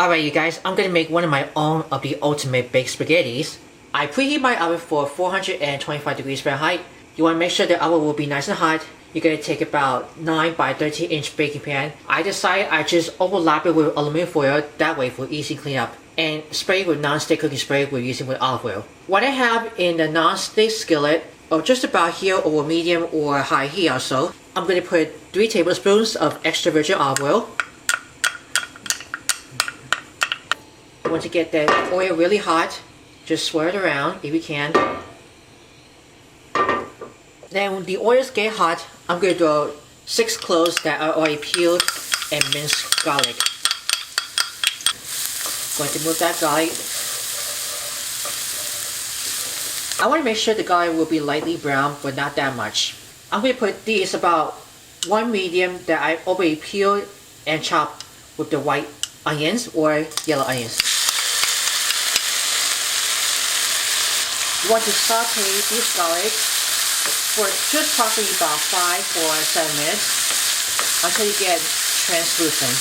Alright you guys, I'm gonna make one of my own of the ultimate baked spaghettis. I preheat my oven for 425 degrees Fahrenheit. You want to make sure the oven will be nice and hot. You're gonna take about 9 by 13 inch baking pan. I decided I just overlap it with aluminum foil, that way for easy cleanup. And spray with non-stick cooking spray we're using with olive oil. What I have in the non-stick skillet, or just about here over medium or high heat or so, I'm gonna put 3 tablespoons of extra virgin olive oil. Once you get that oil really hot, just swirl it around if you can. Then when the oils get hot, I'm going to throw 6 cloves that are already peeled and minced garlic. Going to move that garlic. I want to make sure the garlic will be lightly brown, but not that much. I'm going to put these about 1 medium that I already peeled and chopped with the white onions or yellow onions. You want to saute these garlic for just probably about 5 or 7 minutes until you get translucent.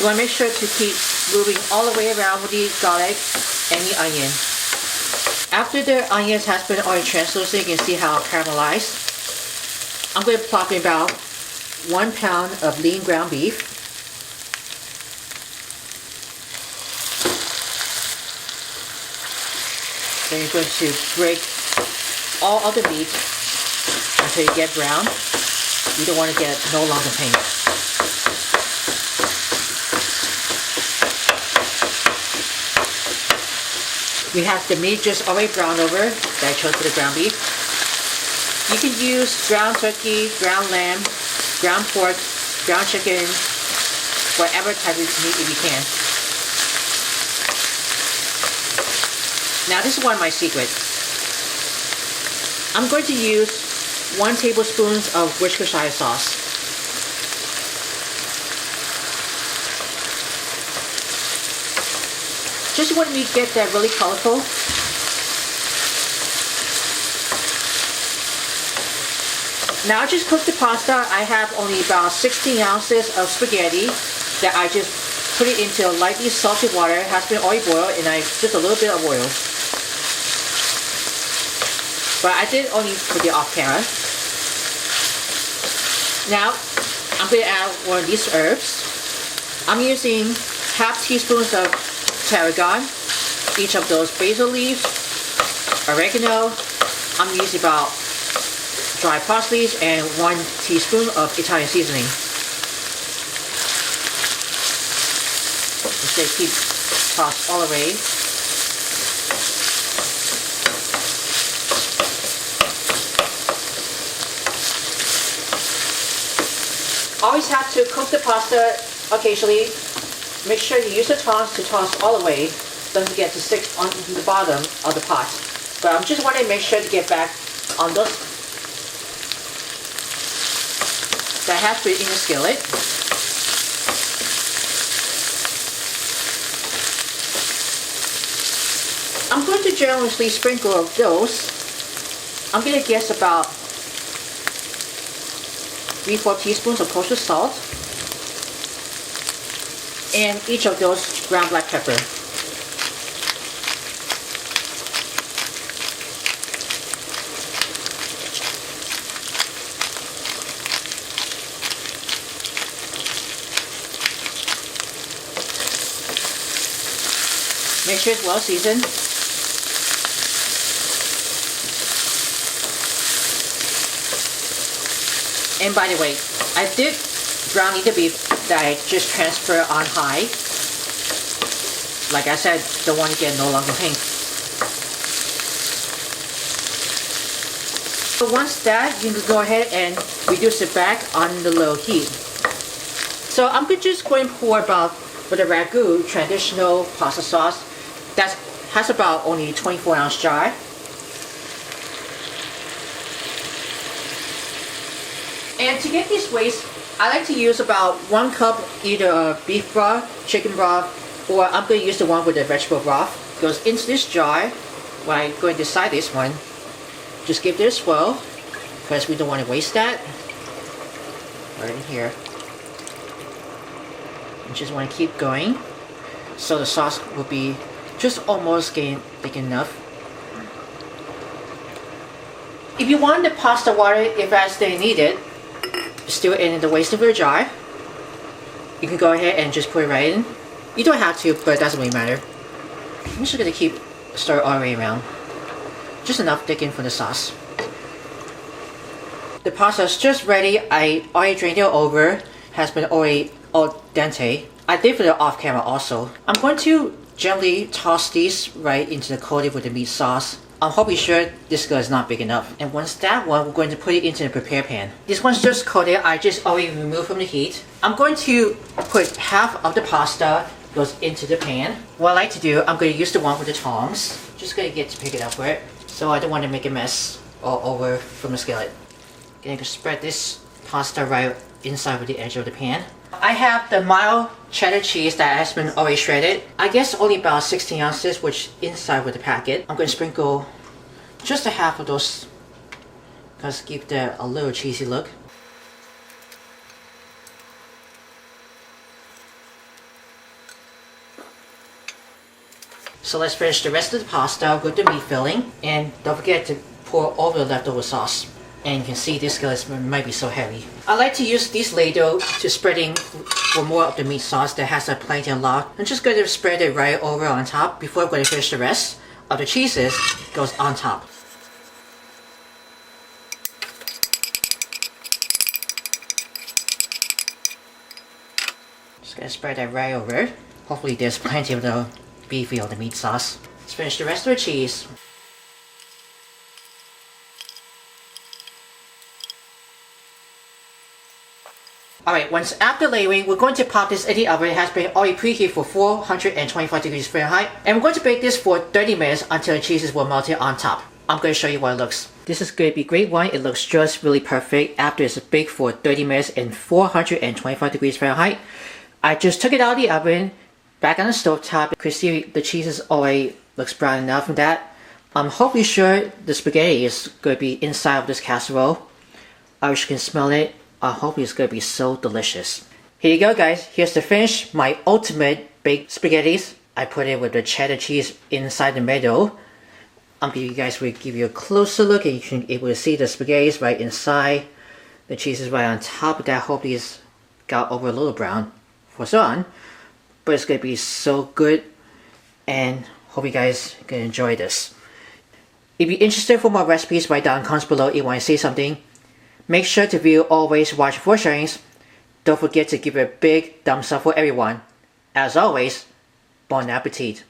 You want to make sure to keep moving all the way around with the garlic and the onion. After the onions has been already translucent, you can see how caramelized. I'm going to plop in about 1 pound of lean ground beef. Then you're going to break all of the meat until you get brown. You don't want to get no longer pink. We have the meat just already browned over that I chose for the ground beef. You can use ground turkey, ground lamb, ground pork, ground chicken, whatever type of meat if you can. Now this is one of my secrets. I'm going to use 1 tablespoon of Worcestershire sauce. Just want me to get that really colorful. Now I just cooked the pasta. I have only about 16 ounces of spaghetti that I just put it into lightly salted water. It has been already boiled and just a little bit of oil. But I did only put it off camera. Now I'm going to add one of these herbs. I'm using half teaspoons of tarragon, each of those basil leaves, oregano. I'm using about dry parsley and 1 teaspoon of Italian seasoning. Just keep toss all the way. Always have to cook the pasta occasionally. Make sure you use the tongs to toss all the way. Don't forget to stick on the bottom of the pot. But I'm just wanting to make sure to get back on those that has been in the skillet. I'm going to generously sprinkle those. I'm going to guess about 3-4 teaspoons of kosher salt, and each of those ground black pepper. Make sure it's well seasoned. And by the way, I did brown the beef that I just transfer on high. Like I said, don't want to get no longer pink. So once that, you can go ahead and reduce it back on the low heat. So I'm just going to pour about, for the ragu traditional pasta sauce, that has about only 24-ounce jar. And to get these waste, I like to use about 1 cup either beef broth, chicken broth, or I'm going to use the one with the vegetable broth. It goes into this jar. When I'm going to decide this one, just give it a swirl. because we don't want to waste that. Right in here. You just want to keep going so the sauce will be just almost getting thick enough. If you want the pasta water, if that's they needed, still in the wastepaper jar. You can go ahead and just put it right in. You don't have to, but it doesn't really matter. I'm just gonna keep stir all the way around. Just enough thicken for the sauce. The pasta is just ready. I already drained it over. Has been already al dente. I did for the off camera also. I'm going to gently toss these right into the coating with the meat sauce. I'm hoping sure this guy is not big enough. And once that one, we're going to put it into the prepare pan. This one's just coated. I just already removed from the heat. I'm going to put half of the pasta goes into the pan. What I like to do, I'm going to use the one with the tongs. Just going to get to pick it up with it. So I don't want to make a mess all over from the skillet. Going to spread this pasta right inside with the edge of the pan. I have the mild cheddar cheese that has been already shredded. I guess only about 16 ounces, which inside with the packet. I'm going to sprinkle just a half of those because give that a little cheesy look. So let's finish the rest of the pasta with the meat filling, and don't forget to pour over the leftover sauce. And you can see this skillet might be so heavy. I like to use this ladle to spreading for more of the meat sauce that has a plenty of lot. I'm just going to spread it right over on top before I'm going to finish the rest of the cheeses goes on top. Just going to spread that right over. Hopefully there's plenty of the beefy of the meat sauce. Let's finish the rest of the cheese. Alright, once after layering, we're going to pop this in the oven. It has been already preheated for 425 degrees Fahrenheit. And we're going to bake this for 30 minutes until the cheeses will melt on top. I'm going to show you what it looks. This is going to be great wine. It looks just really perfect after it's baked for 30 minutes in 425 degrees Fahrenheit. I just took it out of the oven, back on the stove top. You can see the cheeses already looks brown enough from that. I'm hopefully sure the spaghetti is going to be inside of this casserole. I wish you can smell it. I hope it's going to be so delicious. Here you go guys, here's the finish, my ultimate baked spaghettis. I put it with the cheddar cheese inside the middle. I'm going to give you a closer look and you can be able to see the spaghettis right inside. The cheese is right on top of that. Hopefully it's got over a little brown for some. But it's going to be so good and hope you guys can enjoy this. If you're interested for more recipes, write down in the comments below if you want to say something. Make sure to view always watch for sharings. Don't forget to give it a big thumbs up for everyone. As always, bon appetit.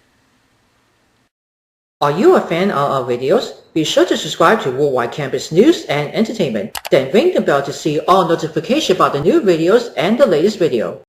Are you a fan of our videos? Be sure to subscribe to Worldwide Campus News and Entertainment. Then ring the bell to see all notifications about the new videos and the latest video.